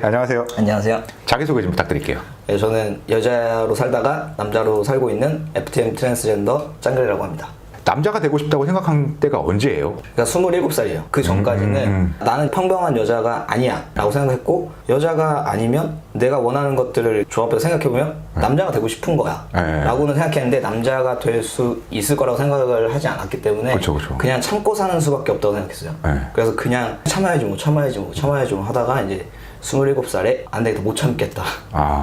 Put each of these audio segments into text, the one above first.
안녕하세요. 안녕하세요. 자기소개 좀 부탁드릴게요. 네, 저는 여자로 살다가 남자로 살고 있는 FTM 트랜스젠더 짱글이라고 합니다. 남자가 되고 싶다고 생각한 때가 언제예요? 그러니까 27살이에요. 그 전까지는 나는 평범한 여자가 아니야 라고 생각했고, 여자가 아니면 내가 원하는 것들을 종합해서 생각해보면 남자가 되고 싶은 거야 라고는 생각했는데, 남자가 될 수 있을 거라고 생각을 하지 않았기 때문에 그쵸. 그냥 참고 사는 수밖에 없다고 생각했어요. 그래서 그냥 참아야지 뭐 하다가 이제 27살에 안 되겠다, 못 참겠다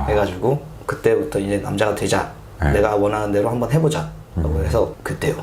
해가지고 그때부터 이제 남자가 되자, 내가 원하는 대로 한번 해보자 라고 해서 그때요.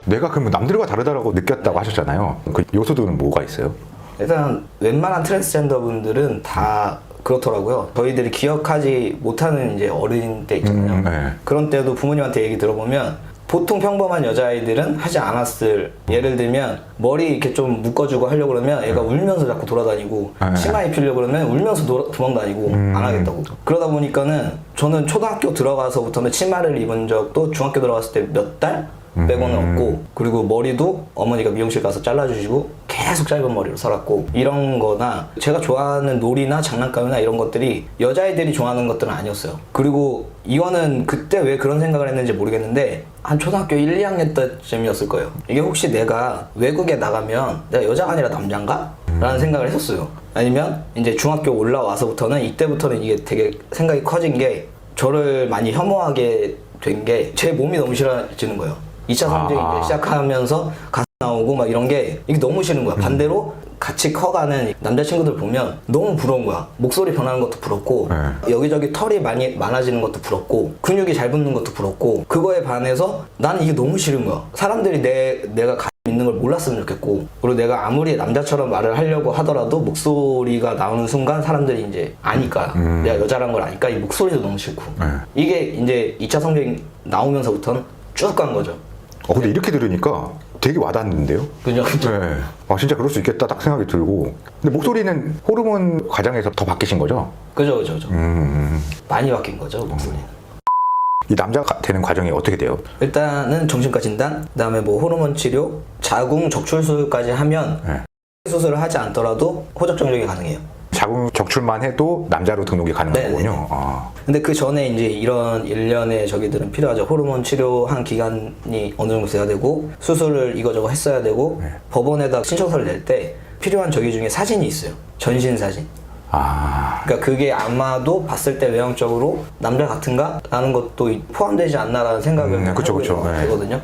내가 그러면 남들과 다르다고 느꼈다고 하셨잖아요. 그 요소들은 뭐가 있어요? 일단 웬만한 트랜스젠더 분들은 다 그렇더라고요. 저희들이 기억하지 못하는 이제 어린 때 있잖아요. 그런 때도 부모님한테 얘기 들어보면 보통 평범한 여자아이들은 하지 않았을, 예를 들면 머리 이렇게 좀 묶어주고 하려고 그러면 애가 울면서 자꾸 돌아다니고, 치마 입히려고 그러면 울면서 도망다니고 안 하겠다고. 그러다 보니까는 저는 초등학교 들어가서부터는 치마를 입은 적도 중학교 들어갔을 때 몇 달 빼고는 없고, 그리고 머리도 어머니가 미용실 가서 잘라주시고 계속 짧은 머리로 살았고, 이런 거나 제가 좋아하는 놀이나 장난감이나 이런 것들이 여자애들이 좋아하는 것들은 아니었어요. 그리고 이거는 그때 왜 그런 생각을 했는지 모르겠는데 한 초등학교 1, 2학년 때쯤이었을 거예요. 이게 혹시 내가 외국에 나가면 내가 여자가 아니라 남잔가? 라는 생각을 했었어요. 아니면 이제 중학교 올라와서부터는, 이때부터는 이게 되게 생각이 커진 게, 저를 많이 혐오하게 된 게 제 몸이 너무 싫어지는 거예요. 2차 성징 이제 시작하면서 가슴 나오고 막 이런 게 이게 너무 싫은 거야. 반대로 같이 커가는 남자친구들 보면 너무 부러운 거야. 목소리 변하는 것도 부럽고, 여기저기 털이 많아지는 것도 부럽고, 근육이 잘 붙는 것도 부럽고, 그거에 반해서 나는 이게 너무 싫은 거야. 사람들이 내가 가슴 있는 걸 몰랐으면 좋겠고, 그리고 내가 아무리 남자처럼 말을 하려고 하더라도 목소리가 나오는 순간 사람들이 이제 아니까, 내가 여자란 걸 아니까 이 목소리도 너무 싫고, 이게 이제 2차 성징 나오면서부터는 쭉 간 거죠. 근데 이렇게 들으니까 되게 와닿는데요? 그죠? 네. 진짜 그럴 수 있겠다 딱 생각이 들고. 근데 목소리는 호르몬 과정에서 더 바뀌신 거죠? 그죠. 많이 바뀐 거죠, 목소리는. 이 남자가 되는 과정이 어떻게 돼요? 일단은 정신과 진단, 그 다음에 뭐 호르몬 치료, 자궁 적출술까지 하면 수술을 하지 않더라도 호적 정력이 가능해요. 자궁 적출만 해도 남자로 등록이 가능한 거군요. 근데 그 전에 이제 이런 일련의 저기들은 필요하죠. 호르몬 치료한 기간이 어느 정도 돼야 되고, 수술을 이거저거 했어야 되고, 법원에다 신청서를 낼 때 필요한 저기 중에 사진이 있어요. 전신 사진. 그러니까 그게 아마도 봤을 때 외형적으로 남자 같은가? 라는 것도 포함되지 않나라는 생각을 되거든요.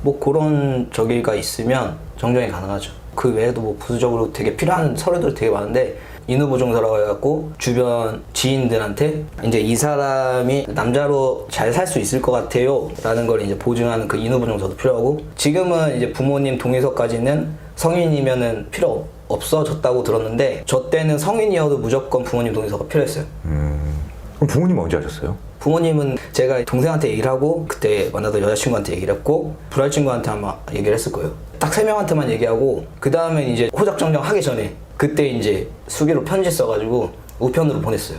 뭐 그런 저기가 있으면 정정이 가능하죠. 그 외에도 뭐 부수적으로 되게 필요한 서류들이 되게 많은데, 인후보증서라고 해갖고 주변 지인들한테 이제 이 사람이 남자로 잘 살 수 있을 것 같아요 라는 걸 이제 보증하는 그 인후보증서도 필요하고, 지금은 이제 부모님 동의서까지는 성인이면은 필요 없어졌다고 들었는데, 저 때는 성인이어도 무조건 부모님 동의서가 필요했어요. 그럼 부모님은 언제 하셨어요? 부모님은 제가 동생한테 얘기를 하고, 그때 만나던 여자친구한테 얘기를 했고, 불알 친구한테 아마 얘기를 했을 거예요. 딱 3명한테만 얘기하고, 그 다음에 이제 호적 정정 하기 전에 그때 이제 수기로 편지 써가지고 우편으로 보냈어요.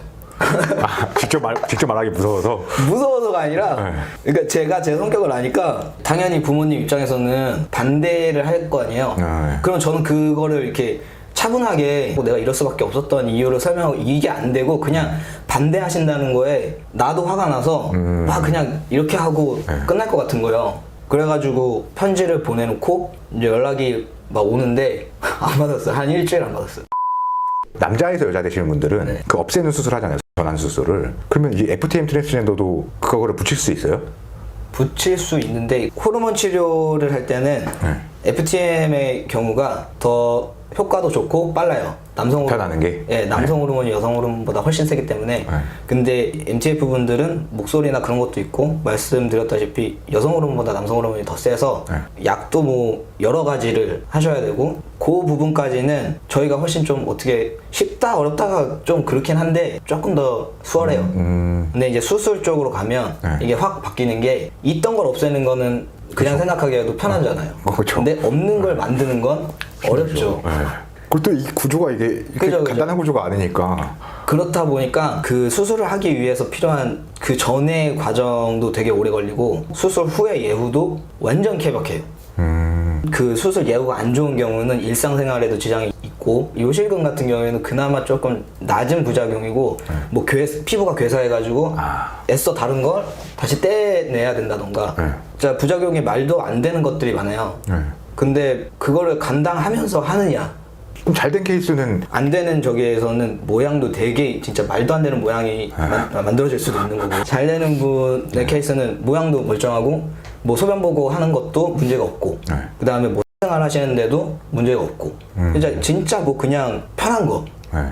직접 말하기 무서워서? 무서워서가 아니라, 그러니까 제가 제 성격을 아니까 당연히 부모님 입장에서는 반대를 할 거 아니에요. 그럼 저는 그거를 이렇게 차분하게 내가 이럴 수밖에 없었던 이유를 설명하고, 이게 안 되고 그냥 반대하신다는 거에 나도 화가 나서 막 그냥 이렇게 하고 끝날 것 같은 거예요. 그래가지고 편지를 보내놓고 이제 연락이 막 오는데 안 받았어요. 한 일주일 안 받았어요. 남자에서 여자 되시는 분들은 그 없애는 수술 하잖아요. 전환 수술을. 그러면 이 FTM 트랜스젠더도 그거를 붙일 수 있어요? 붙일 수 있는데, 호르몬 치료를 할 때는 FTM의 경우가 더 효과도 좋고 빨라요. 남성 호르몬, 변하는 게? 남성 호르몬이 여성 호르몬보다 훨씬 세기 때문에. 근데 MTF 분들은 목소리나 그런 것도 있고, 말씀드렸다시피 여성 호르몬보다 남성 호르몬이 더 세서 약도 뭐 여러 가지를 하셔야 되고, 그 부분까지는 저희가 훨씬 좀 어떻게 쉽다 어렵다가 좀 그렇긴 한데 조금 더 수월해요. 근데 이제 수술 쪽으로 가면 이게 확 바뀌는 게, 있던 걸 없애는 거는 그냥 생각하기에도 편하잖아요. 근데 없는 걸 만드는 건 어렵죠. 그리고 또 이 구조가 이게 그죠. 간단한 구조가 아니니까. 그렇다 보니까 그 수술을 하기 위해서 필요한 그 전의 과정도 되게 오래 걸리고, 수술 후의 예후도 완전 케바케예요. 그 수술 예후가 안 좋은 경우는 일상생활에도 지장이 있고, 요실금 같은 경우에는 그나마 조금 낮은 부작용이고 뭐 피부가 괴사해가지고 애써 다른 걸 다시 떼내야 된다던가 진짜 부작용이 말도 안 되는 것들이 많아요. 근데 그거를 감당하면서 하느냐, 그럼 잘 된 케이스는 안 되는 저기에서는 모양도 되게 진짜 말도 안 되는 모양이 만들어질 수도 있는 거고, 잘 되는 분의 케이스는 모양도 멀쩡하고 뭐 소변 보고 하는 것도 문제가 없고 그 다음에 뭐 생활 하시는데도 문제가 없고 진짜 뭐 그냥 편한 거.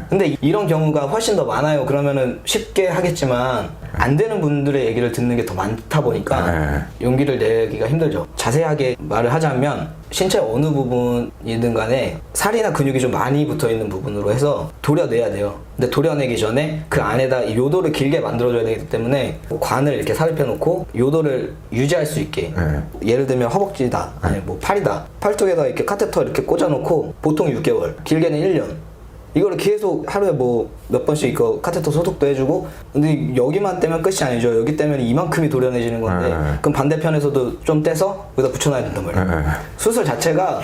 근데 이런 경우가 훨씬 더 많아요. 그러면은 쉽게 하겠지만 안 되는 분들의 얘기를 듣는 게 더 많다 보니까 용기를 내기가 힘들죠. 자세하게 말을 하자면 신체 어느 부분이든 간에 살이나 근육이 좀 많이 붙어 있는 부분으로 해서 도려내야 돼요. 근데 도려내기 전에 그 안에다 요도를 길게 만들어줘야 되기 때문에 관을 이렇게 삽입해 놓고 요도를 유지할 수 있게, 예를 들면 허벅지다, 아니 뭐 팔이다, 팔뚝에다 이렇게 카테터 이렇게 꽂아 놓고 보통 6개월, 길게는 1년 이거를 계속 하루에 뭐 몇 번씩 이거 카테터 소독도 해주고, 근데 여기만 떼면 끝이 아니죠. 여기 떼면 이만큼이 도려내지는 건데 그럼 반대편에서도 좀 떼서 여기다 붙여놔야 된단 말이에요. 수술 자체가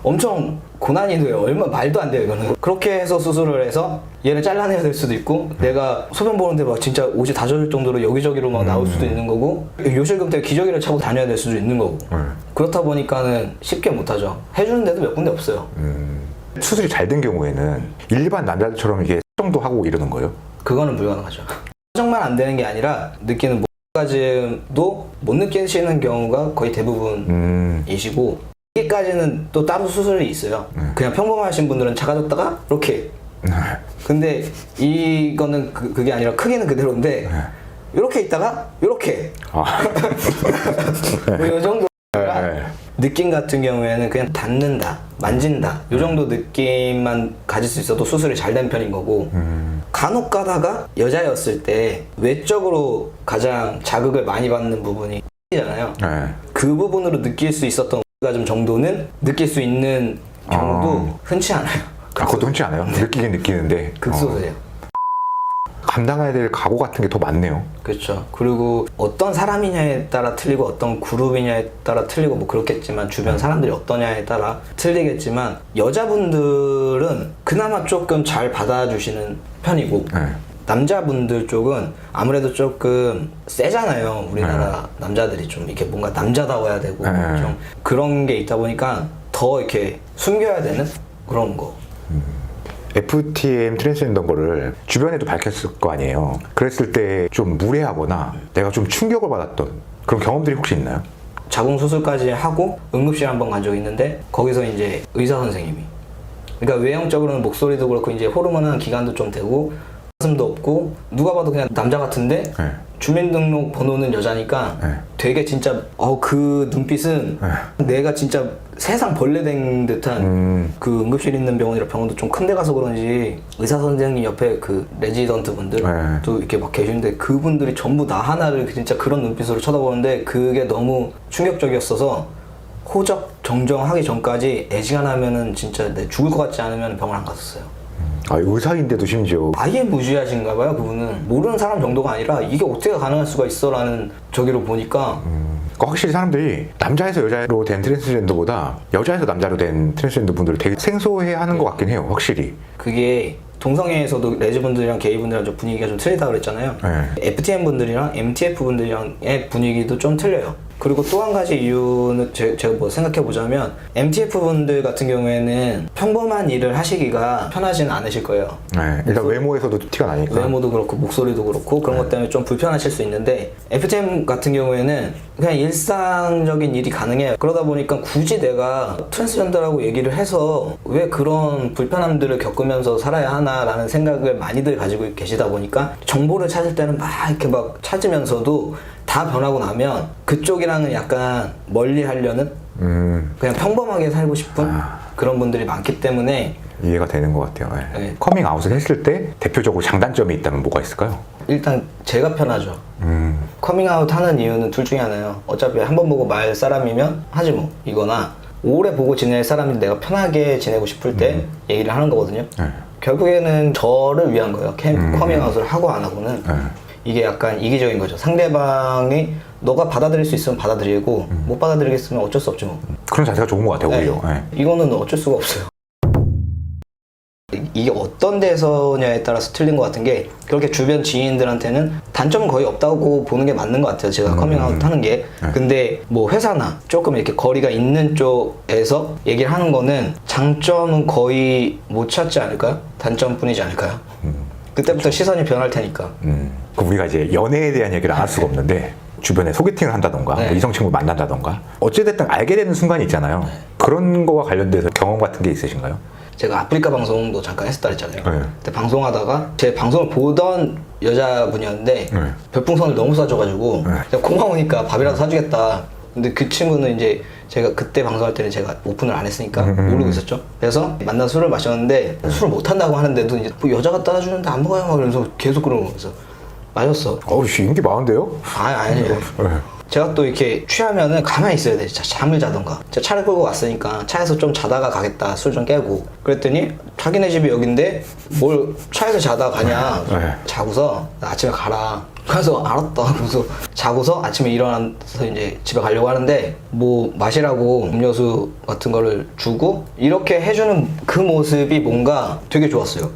엄청 고난이 돼요. 얼마 말도 안 돼요 이거는. 그렇게 해서 수술을 해서 얘를 잘라내야 될 수도 있고, 내가 소변 보는데 막 진짜 옷이 다 젖을 정도로 여기저기로 막 나올 수도 있는 거고, 요실금 때문에 기저귀를 차고 다녀야 될 수도 있는 거고. 그렇다 보니까는 쉽게 못하죠. 해주는 데도 몇 군데 없어요. 수술이 잘 된 경우에는 일반 남자들처럼 이게 정도 하고 이러는 거예요? 그거는 불가능하죠. 정말 안 되는 게 아니라 느끼는 목까지도 못 느끼시는 경우가 거의 대부분이시고, 여기까지는 또 따로 수술이 있어요. 그냥 평범하신 분들은 작아졌다가 이렇게. 근데 이거는 그게 아니라 크기는 그대로인데 이렇게 있다가 이렇게. 뭐 이 정도. 느낌 같은 경우에는 그냥 닿는다, 만진다 이 정도 느낌만 가질 수 있어도 수술이 잘 된 편인 거고, 간혹 가다가 여자였을 때 외적으로 가장 자극을 많이 받는 부분이 잖아요. 그 부분으로 느낄 수 있었던 오르가즘 정도는 느낄 수 있는 경우도 흔치 않아요. 그것도 흔치 않아요? 느끼긴 느끼는데 극소수예요. 감당해야 될 각오 같은 게 더 많네요. 그렇죠. 그리고 어떤 사람이냐에 따라 틀리고 어떤 그룹이냐에 따라 틀리고 뭐 그렇겠지만, 주변 사람들이 어떠냐에 따라 틀리겠지만, 여자분들은 그나마 조금 잘 받아주시는 편이고 남자분들 쪽은 아무래도 조금 세잖아요. 우리나라 남자들이 좀 이렇게 뭔가 남자다워야 되고 좀 그런 게 있다 보니까 더 이렇게 숨겨야 되는 그런 거. FTM 트랜스젠더 거를 주변에도 밝혔을 거 아니에요. 그랬을 때 좀 무례하거나 내가 좀 충격을 받았던 그런 경험들이 혹시 있나요? 자궁 수술까지 하고 응급실 한번 간 적이 있는데, 거기서 이제 의사 선생님이, 그러니까 외형적으로는 목소리도 그렇고 이제 호르몬 기간도 좀 되고 가슴도 없고 누가 봐도 그냥 남자 같은데 주민등록 번호는 여자니까 되게 진짜 그 눈빛은 내가 진짜 세상 벌레 된 듯한, 그 응급실 있는 병원이라 병원도 좀 큰 데 가서 그런지 의사 선생님 옆에 그 레지던트 분들도 이렇게 막 계시는데 그분들이 전부 나 하나를 진짜 그런 눈빛으로 쳐다보는데 그게 너무 충격적이었어서 호적 정정하기 전까지 애지간하면은 진짜 내 죽을 것 같지 않으면 병원 안 갔었어요. 의사인데도 심지어 아예 무지하신가 봐요. 그분은 모르는 사람 정도가 아니라 이게 어떻게 가능할 수가 있어 라는 저기로 보니까 확실히 사람들이 남자에서 여자로 된 트랜스젠더보다 여자에서 남자로 된 트랜스젠더 분들을 되게 생소해하는 것 같긴 해요. 확실히 그게 동성애에서도 레즈분들이랑 게이분들이랑 좀 분위기가 좀 틀리다 그랬잖아요. FTM 분들이랑 MTF 분들이랑의 분위기도 좀 틀려요. 그리고 또 한 가지 이유는 제가 뭐 생각해 보자면, MTF 분들 같은 경우에는 평범한 일을 하시기가 편하지는 않으실 거예요. 일단 외모에서도 티가 나니까. 외모도 그렇고 목소리도 그렇고 그런 것 때문에 좀 불편하실 수 있는데, FTM 같은 경우에는 그냥 일상적인 일이 가능해요. 그러다 보니까 굳이 내가 트랜스젠더라고 얘기를 해서 왜 그런 불편함들을 겪으면서 살아야 하나라는 생각을 많이들 가지고 계시다 보니까, 정보를 찾을 때는 막 이렇게 막 찾으면서도 다 변하고 나면 그쪽이랑은 약간 멀리 하려는, 그냥 평범하게 살고 싶은 그런 분들이 많기 때문에 이해가 되는 것 같아요. 커밍아웃을 했을 때 대표적으로 장단점이 있다면 뭐가 있을까요? 일단 제가 편하죠. 커밍아웃 하는 이유는 둘 중에 하나예요. 어차피 한 번 보고 말 사람이면 하지 뭐, 이거나 오래 보고 지낼 사람인데 내가 편하게 지내고 싶을 때 얘기를 하는 거거든요. 결국에는 저를 위한 거예요. 커밍아웃을 하고 안 하고는. 이게 약간 이기적인 거죠. 상대방이 너가 받아들일 수 있으면 받아들이고 못 받아들이겠으면 어쩔 수 없죠. 뭐. 그런 자세가 좋은 것 같아요, 오히려. 네. 이거는 어쩔 수가 없어요. 이게 어떤 데서냐에 따라서 틀린 것 같은 게 그렇게 주변 지인들한테는 단점은 거의 없다고 보는 게 맞는 것 같아요. 제가 커밍아웃 하는 게. 근데 뭐 회사나 조금 이렇게 거리가 있는 쪽에서 얘기를 하는 거는 장점은 거의 못 찾지 않을까요? 단점뿐이지 않을까요? 그때부터 시선이 변할 테니까. 그 우리가 이제 연애에 대한 얘기를 안 할 수가 없는데 주변에 소개팅을 한다던가 뭐 이성 친구 만난다던가 어찌됐든 알게 되는 순간이 있잖아요. 그런 거와 관련돼서 경험 같은 게 있으신가요? 제가 아프리카 방송도 잠깐 했었다 했잖아요. 그때 방송하다가 제 방송을 보던 여자분이었는데 별풍선을 너무 쏴줘가지고 제가 고마우니까 밥이라도 사주겠다. 근데 그 친구는 이제 제가 그때 방송할 때는 제가 오픈을 안 했으니까 모르고 있었죠. 그래서 만나 술을 마셨는데 술을 못 한다고 하는데도 이제 뭐 여자가 따라주는데 안 먹어요 막 그러면서 계속 그러는 거였어. 마셨어. 어우, 인기 많은데요? 아니에요. 제가 또 이렇게 취하면은 가만히 있어야 돼. 잠을 자던가. 제가 차를 끌고 왔으니까 차에서 좀 자다가 가겠다. 술 좀 깨고. 그랬더니 자기네 집이 여긴데 뭘 차에서 자다가 가냐. 자고서 나 아침에 가라. 그래서 알았다. 그래서 자고서 아침에 일어나서 이제 집에 가려고 하는데 뭐 마시라고 음료수 같은 거를 주고 이렇게 해주는 그 모습이 뭔가 되게 좋았어요.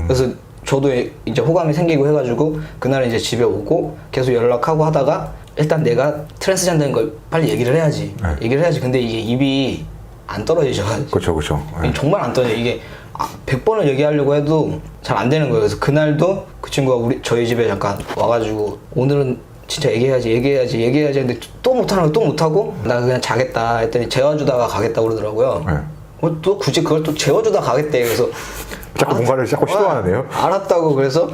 그래서 저도 이제 호감이 생기고 해가지고 그날 이제 집에 오고 계속 연락하고 하다가 일단 내가 트랜스젠더인 걸 빨리 얘기를 해야지. 얘기를 해야지. 근데 이게 입이 안 떨어지죠. 그렇죠. 정말 안 떨어져요. 이게 100번을 얘기하려고 해도 잘 안 되는 거예요. 그래서 그날도 그 친구가 저희 집에 잠깐 와가지고 오늘은 진짜 얘기해야지 했는데 또 못하는 거 또 못하고 나 그냥 자겠다 했더니 재워주다가 가겠다 그러더라고요. 또 굳이 그걸 또 재워주다 가겠대. 그래서 자꾸 뭔가를 자꾸 시도하네요. 알았다고 그래서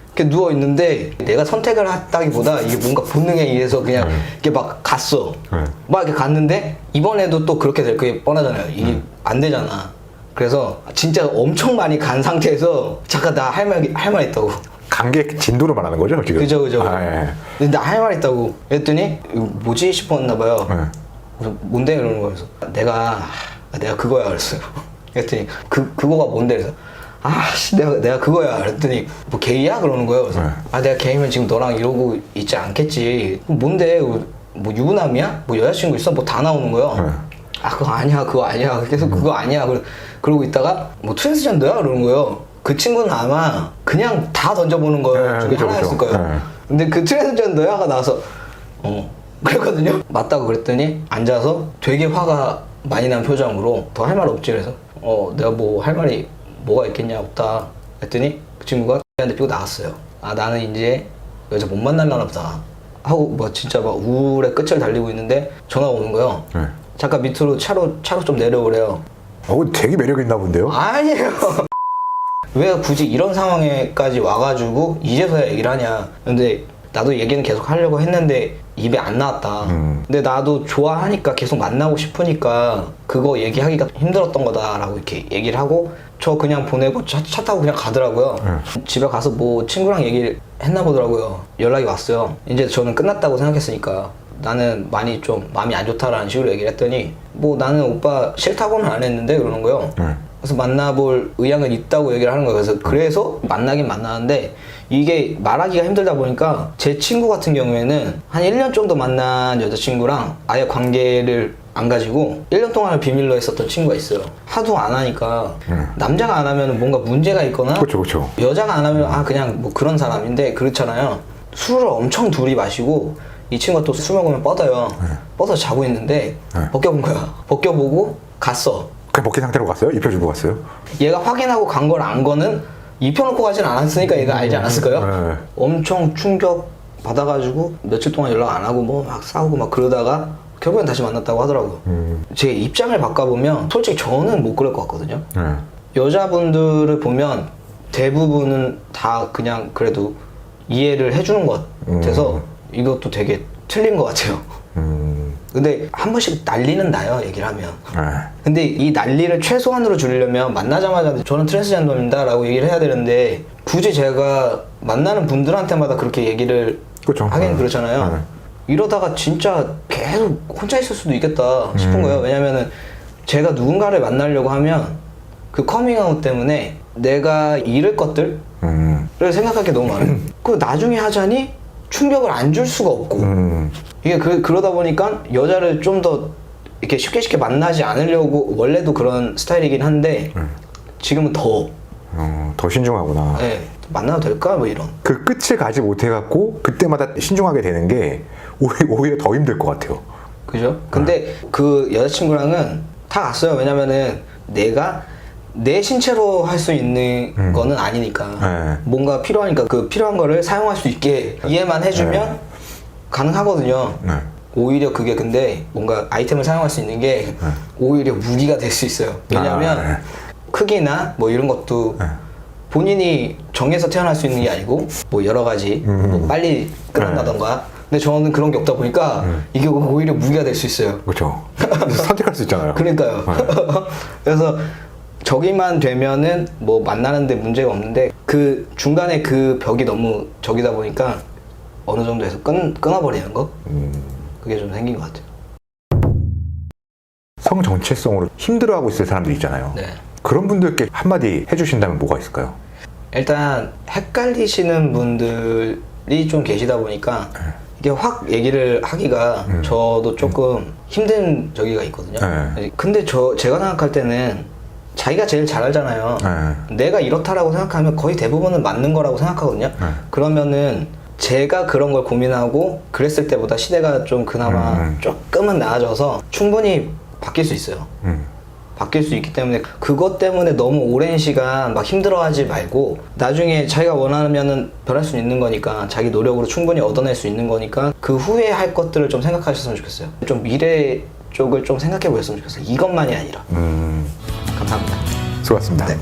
이렇게 누워 있는데 내가 선택을 했다기보다 이게 뭔가 본능에 의해서 그냥 이렇게 막 갔어. 막 이렇게 갔는데 이번에도 또 그렇게 될 게 뻔하잖아요. 이게 안 되잖아. 그래서 진짜 엄청 많이 간 상태에서 잠깐 나 할 말 있다고. 관계 진도를 말하는 거죠, 지금? 그죠. 예. 근데 나 할 말 있다고 했더니 이거 뭐지 싶었나 봐요. 그래서 뭔데 그러는 거예요. 그래서 내가 그거야 그랬어요. 그랬더니 그거가 뭔데 그래서 내가 그거야. 그랬더니 뭐 게이야? 그러는 거예요. 그래서 내가 게이면 지금 너랑 이러고 있지 않겠지. 뭔데? 뭐 유부남이야? 뭐 여자친구 있어? 뭐 다 나오는 거예요. 그거 아니야. 계속 그거 아니야. 그러고 있다가 뭐 트랜스젠더야? 그러는 거예요. 그 친구는 아마 그냥 다 던져보는 거 중에 하나였을 거예요. 근데 그 트랜스젠더야가 나와서 그랬거든요. 맞다고 그랬더니 앉아서 되게 화가 많이 난 표정으로 더 할 말 없지 그래서 내가 뭐 할 말이 뭐가 있겠냐 없다 했더니 그 친구가 한대 피고 나갔어요. 나는 이제 여자 못 만나려나 보다 하고 뭐 진짜 막 우울의 끝을 달리고 있는데 전화가 오는 거예요. 잠깐 밑으로 차로 좀 내려오래요. 되게 매력 있나 본데요? 아니에요. 왜 굳이 이런 상황에까지 와가지고 이제서야 얘기를 하냐. 근데 나도 얘기는 계속 하려고 했는데 입에 안 나왔다. 근데 나도 좋아하니까 계속 만나고 싶으니까 그거 얘기하기가 힘들었던 거다라고 이렇게 얘기를 하고 저 그냥 보내고 차 타고 그냥 가더라고요. 집에 가서 뭐 친구랑 얘기를 했나 보더라고요. 연락이 왔어요. 이제 저는 끝났다고 생각했으니까 나는 많이 좀 마음이 안 좋다라는 식으로 얘기를 했더니 뭐 나는 오빠 싫다고는 안 했는데 그러는 거예요. 그래서 만나볼 의향은 있다고 얘기를 하는 거예요. 그래서 만나긴 만나는데 이게 말하기가 힘들다 보니까 제 친구 같은 경우에는 한 1년 정도 만난 여자친구랑 아예 관계를 안 가지고 1년 동안을 비밀로 했었던 친구가 있어요. 하도 안 하니까 남자가 안 하면 뭔가 문제가 있거나 그렇죠. 여자가 안 하면 그냥 뭐 그런 사람인데 그렇잖아요. 술을 엄청 둘이 마시고 이 친구가 또 술 먹으면 뻗어요. 뻗어서 자고 있는데 벗겨본 거야. 벗겨보고 갔어. 그냥 벗긴 상태로 갔어요? 입혀주고 갔어요? 얘가 확인하고 간 걸 안 거는 입혀놓고 가진 않았으니까 얘가 알지 않았을까요? 엄청 충격 받아가지고 며칠 동안 연락 안 하고 뭐 막 싸우고 막 그러다가 결국엔 다시 만났다고 하더라고요. 제 입장을 바꿔보면 솔직히 저는 못 그럴 것 같거든요. 여자분들을 보면 대부분은 다 그냥 그래도 이해를 해주는 것 같아서 이것도 되게 틀린 것 같아요. 근데 한 번씩 난리는 나요, 얘기를 하면. 근데 이 난리를 최소한으로 줄이려면 만나자마자 저는 트랜스젠더입니다 라고 얘기를 해야 되는데 굳이 제가 만나는 분들한테마다 그렇게 얘기를 하긴 그렇잖아요. 이러다가 진짜 계속 혼자 있을 수도 있겠다 싶은 거예요. 왜냐면은 제가 누군가를 만나려고 하면 그 커밍아웃 때문에 내가 잃을 것들을 생각할 게 너무 많아요. 그 나중에 하자니 충격을 안 줄 수가 없고 이게 그러다 보니까 여자를 좀 더 이렇게 쉽게 만나지 않으려고 원래도 그런 스타일이긴 한데 지금은 더 신중하구나. 네, 만나도 될까 뭐 이런. 그 끝을 가지 못해갖고 그때마다 신중하게 되는 게 오히려 더 힘들 것 같아요. 그죠? 근데 그 여자친구랑은 다 갔어요. 왜냐면은 내가 내 신체로 할 수 있는 거는 아니니까 네. 뭔가 필요하니까 그 필요한 거를 사용할 수 있게 이해만 해주면 네. 가능하거든요. 네. 오히려 그게 근데 뭔가 아이템을 사용할 수 있는 게 오히려 무기가 될 수 있어요. 왜냐면 네. 크기나 뭐 이런 것도 본인이 정해서 태어날 수 있는 게 아니고 뭐 여러 가지 뭐 빨리 끝난다던가 근데 저는 그런 게 없다 보니까 이게 오히려 무기가 될 수 있어요. 그렇죠. 선택할 수 있잖아요. 그러니까요. 그래서 저기만 되면은 뭐 만나는데 문제가 없는데 그 중간에 그 벽이 너무 저기다 보니까 어느 정도에서 끊어버리는 거? 그게 좀 생긴 것 같아요. 성 정체성으로 힘들어하고 있을 사람들 있잖아요. 네. 그런 분들께 한마디 해주신다면 뭐가 있을까요? 일단 헷갈리시는 분들이 좀 계시다 보니까 이게 확 얘기를 하기가 저도 조금 힘든 저기가 있거든요. 근데 제가 생각할 때는 자기가 제일 잘 알잖아요. 내가 이렇다라고 생각하면 거의 대부분은 맞는 거라고 생각하거든요. 그러면은 제가 그런 걸 고민하고 그랬을 때보다 시대가 좀 그나마 조금은 나아져서 충분히 바뀔 수 있어요. 바뀔 수 있기 때문에 그것 때문에 너무 오랜 시간 막 힘들어하지 말고 나중에 자기가 원하면은 변할 수 있는 거니까 자기 노력으로 충분히 얻어낼 수 있는 거니까 그 후에 할 것들을 좀 생각하셨으면 좋겠어요. 좀 미래 쪽을 좀 생각해 보셨으면 좋겠어요. 이것만이 아니라. 감사합니다. 수고하셨습니다. 네.